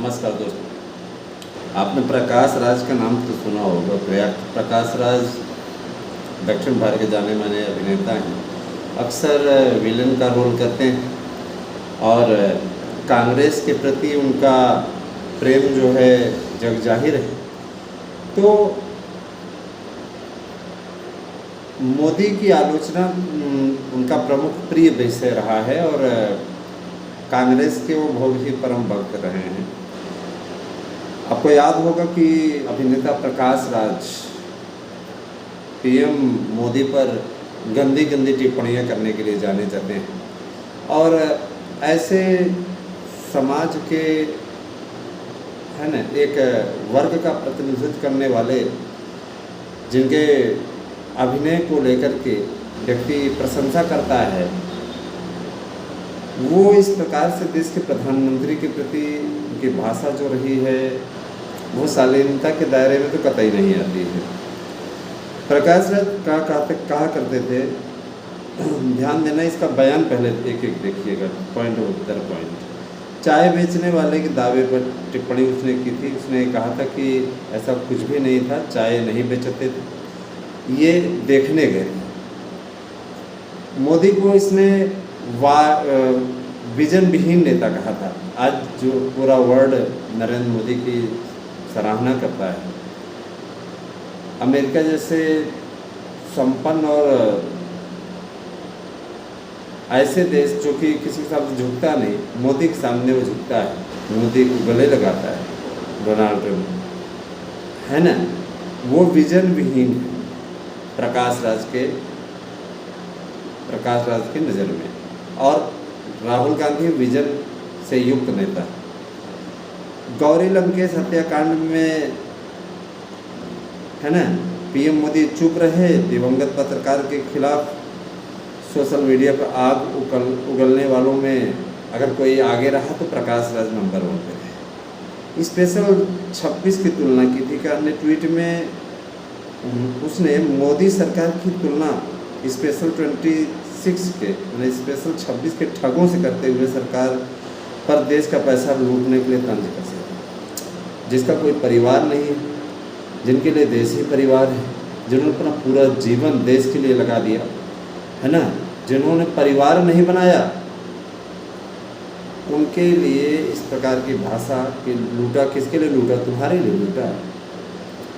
नमस्कार दोस्तों। आपने प्रकाश राज का नाम तो सुना होगा। प्रकाश राज दक्षिण भारत के जाने माने अभिनेता हैं। अक्सर विलन का रोल करते हैं और कांग्रेस के प्रति उनका प्रेम जो है जग जाहिर है। तो मोदी की आलोचना उनका प्रमुख प्रिय विषय रहा है और कांग्रेस के वो बहुत ही परम भक्त रहे हैं। आपको याद होगा कि अभिनेता प्रकाश राज पीएम मोदी पर गंदी गंदी टिप्पणियां करने के लिए जाने जाते हैं और ऐसे समाज के है ना एक वर्ग का प्रतिनिधित्व करने वाले जिनके अभिनय को लेकर के व्यक्ति प्रशंसा करता है, वो इस प्रकार से देश के प्रधानमंत्री के प्रति उनकी भाषा जो रही है वो शालीनता के दायरे में तो कतई नहीं आती है। प्रकाश राज कहा करते थे, ध्यान देना इसका बयान पहले एक एक देखिएगा, पॉइंट दर पॉइंट। चाय बेचने वाले के दावे पर टिप्पणी उसने की थी। उसने कहा था कि ऐसा कुछ भी नहीं था, चाय नहीं बेचते थे, ये देखने गए थे। मोदी को इसने विजन विहीन नेता कहा था। आज जो पूरा वर्ल्ड नरेंद्र मोदी की सराहना करता है, अमेरिका जैसे संपन्न और ऐसे देश जो कि किसी के साथ झुकता नहीं, मोदी के सामने वो झुकता है, मोदी को गले लगाता है। डोनाल्ड ट्रम्प है ना, वो विजन विहीन है प्रकाश राज के नज़र में। और राहुल गांधी विजन से युक्त नेता। गौरी लंकेश हत्याकांड में है ना, पीएम मोदी चुप रहे। दिवंगत पत्रकार के खिलाफ सोशल मीडिया पर आग उगलने वालों में अगर कोई आगे रहा तो प्रकाश राज नंबर 1 पे है। स्पेशल 26 की तुलना की थी। अन्य ट्वीट में उसने मोदी सरकार की तुलना स्पेशल 26 के यानी स्पेशल 26 के ठगों से करते हुए सरकार पर देश का पैसा लूटने के लिए तंज कसे, जिसका कोई परिवार नहीं है, जिनके लिए देश ही परिवार है, जिन्होंने अपना पूरा जीवन देश के लिए लगा दिया है ना, जिन्होंने परिवार नहीं बनाया, उनके लिए इस प्रकार की भाषा कि लूटा। किसके लिए लूटा? तुम्हारे लिए लूटा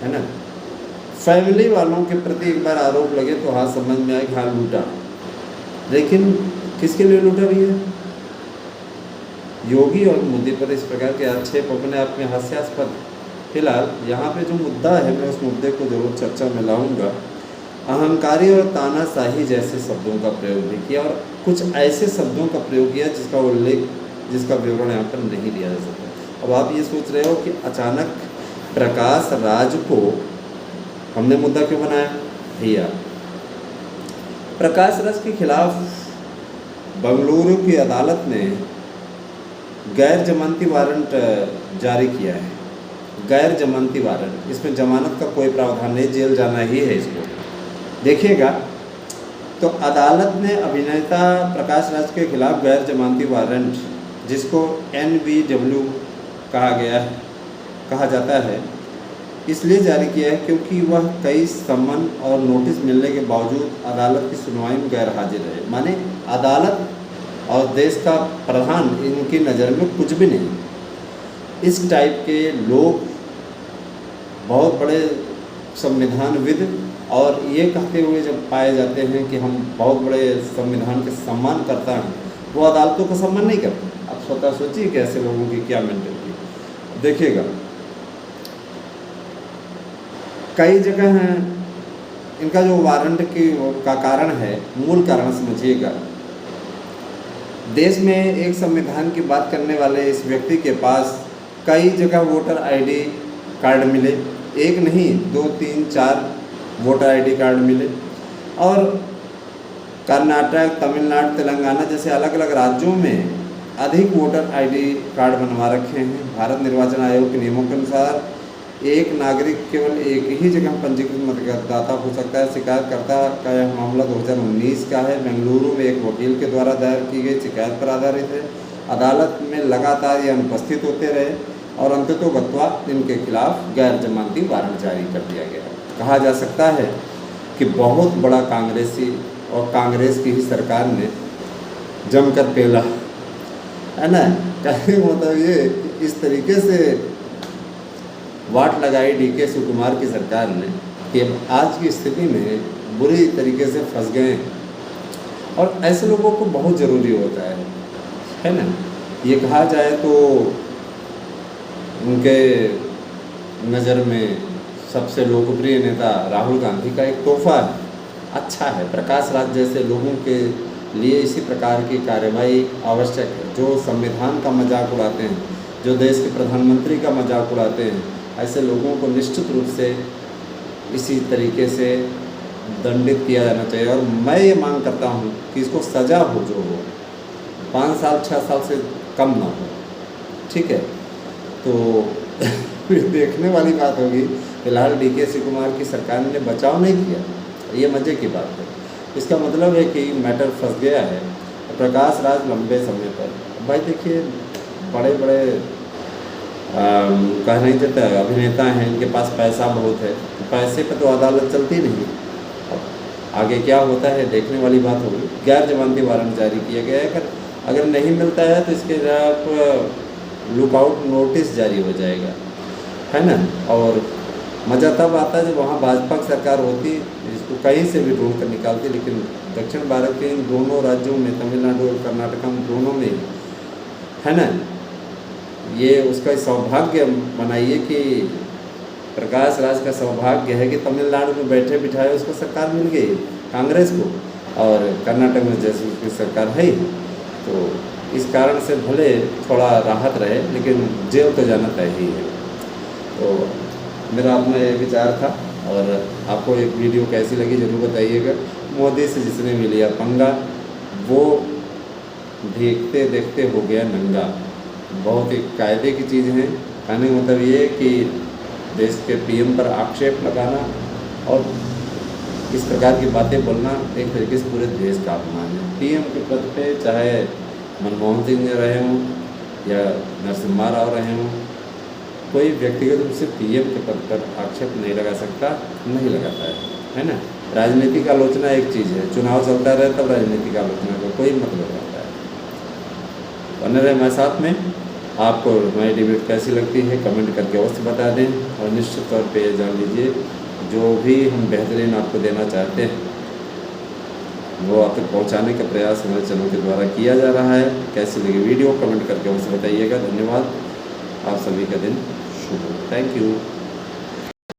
है ना। फैमिली वालों के प्रति एक बार आरोप लगे तो हाँ समझ में आए कि हाँ लूटा, लेकिन किसके लिए लूटा भैया? योगी और मोदी पर इस प्रकार के आक्षेप अपने आप में हास्यास्पद। फिलहाल यहाँ पे जो मुद्दा है मैं उस मुद्दे को जरूर चर्चा में लाऊंगा। अहंकारी और तानाशाही जैसे शब्दों का प्रयोग भी किया और कुछ ऐसे शब्दों का प्रयोग किया जिसका विवरण यहाँ पर नहीं दिया जा सकता। अब आप ये सोच रहे हो कि अचानक प्रकाश राज को हमने मुद्दा क्यों बनाया? भैया प्रकाश राज के खिलाफ बंगलुरु की अदालत ने गैर जमानती वारंट जारी किया है। गैर जमानती वारंट, इसमें जमानत का कोई प्रावधान नहीं, जेल जाना ही है इसको। देखिएगा तो अदालत ने अभिनेता प्रकाश राज के खिलाफ गैर जमानती वारंट, जिसको NBW कहा जाता है, इसलिए जारी किया है क्योंकि वह कई सम्मन और नोटिस मिलने के बावजूद अदालत की सुनवाई में गैर हाजिर रहे। माने अदालत और देश का प्रधान इनकी नज़र में कुछ भी नहीं। इस टाइप के लोग बहुत बड़े संविधानविद और ये कहते हुए जब पाए जाते हैं कि हम बहुत बड़े संविधान के सम्मान करता हैं, वो अदालतों का सम्मान नहीं करते। आप स्वतः सोचिए कि ऐसे लोगों की क्या मेंटालिटी। देखिएगा कई जगह हैं इनका जो वारंट का कारण है, मूल कारण समझिएगा। देश में एक संविधान की बात करने वाले इस व्यक्ति के पास कई जगह वोटर आईडी कार्ड मिले, एक नहीं 2 3 4 वोटर आईडी कार्ड मिले। और कर्नाटक, तमिलनाडु, तेलंगाना जैसे अलग अलग राज्यों में अधिक वोटर आईडी कार्ड बनवा रखे हैं। भारत निर्वाचन आयोग के नियमों के अनुसार एक नागरिक केवल एक ही जगह पंजीकृत मतदाता हो सकता है। शिकायतकर्ता का यह मामला 2019 का है। बेंगलुरु में एक वकील के द्वारा दायर की गई शिकायत पर आधारित है। अदालत में लगातार ये अनुपस्थित होते रहे। और अंततोगत्वा इनके खिलाफ गैर जमानती वारंट जारी कर दिया गया। कहा जा सकता है कि बहुत बड़ा कांग्रेसी और कांग्रेस की ही सरकार ने जमकर पेला, है ना। कहने का मतलब ये कि इस तरीके से वाट लगाई DK शिवकुमार की सरकार ने कि आज की स्थिति में बुरी तरीके से फंस गए। और ऐसे लोगों को बहुत ज़रूरी होता है ना। ये कहा जाए तो उनके नज़र में सबसे लोकप्रिय नेता राहुल गांधी का एक तोहफा है, अच्छा है। प्रकाश राज जैसे लोगों के लिए इसी प्रकार की कार्रवाई आवश्यक है, जो संविधान का मजाक उड़ाते हैं, जो देश के प्रधानमंत्री का मजाक उड़ाते हैं। ऐसे लोगों को निश्चित रूप से इसी तरीके से दंडित किया जाना चाहिए। और मैं ये मांग करता हूँ कि इसको सज़ा हो, जो हो 5 साल 6 साल से कम ना हो, ठीक है। तो फिर देखने वाली बात होगी। फिलहाल DK शिवकुमार की सरकार ने बचाव नहीं किया, ये मज़े की बात है। इसका मतलब है कि मैटर फंस गया है। प्रकाश राज लंबे समय पर, भाई देखिए, बड़े बड़े कह नहीं देता अभिनेता हैं, इनके पास पैसा बहुत है, तो पैसे पर तो अदालत चलती नहीं। अब आगे क्या होता है देखने वाली बात होगी। गैर जमानती वारंट जारी किया गया है। अगर नहीं मिलता है तो इसके खिलाफ लुकआउट नोटिस जारी हो जाएगा, है ना। और मज़ा तब आता है जब वहाँ भाजपा की सरकार होती, इसको कहीं से भी ढूंढ कर निकालती। लेकिन दक्षिण भारत के इन दोनों राज्यों में, तमिलनाडु और कर्नाटक में, दोनों में, है ना, ये उसका सौभाग्य मनाइए कि प्रकाश राज का सौभाग्य है कि तमिलनाडु में बैठे बिठाए उसको सरकार मिल गई कांग्रेस को, और कर्नाटक में जैसे उसकी सरकार है ही। तो इस कारण से भले थोड़ा राहत रहे, लेकिन जेल तो जाना तय ही है। तो मेरा अपना ये विचार था। और आपको एक वीडियो कैसी लगी ज़रूर बताइएगा। मोदी से जिसने भी लिया पंगा, वो देखते देखते हो गया नंगा। बहुत ही कायदे की चीज़ है। कहने का मतलब ये कि देश के PM पर आक्षेप लगाना और इस प्रकार की बातें बोलना एक तरीके से पूरे देश का अपमान है। PM के पद पे चाहे मनमोहन सिंह रहे हों या नरसिम्हा राव रहे हों, कोई व्यक्तिगत रूप से PM के पद पर आक्षेप नहीं लगा सकता, नहीं लगाता है ना। राजनीतिक आलोचना एक चीज़ है, चुनाव चलता रहे तब राजनीतिक आलोचना का कोई मतलब रहता है। बने रहे हमारे साथ में। आपको हमारी डिबेट कैसी लगती है कमेंट करके अवश्य बता दें। और निश्चित तौर पे जान लीजिए, जो भी हम बेहतरीन आपको देना चाहते हैं वो आप तक पहुँचाने का प्रयास हमारे चैनल के द्वारा किया जा रहा है। कैसी लगी वीडियो कमेंट करके अवश्य बताइएगा। धन्यवाद। आप सभी का दिन शुभ हो। Thank you.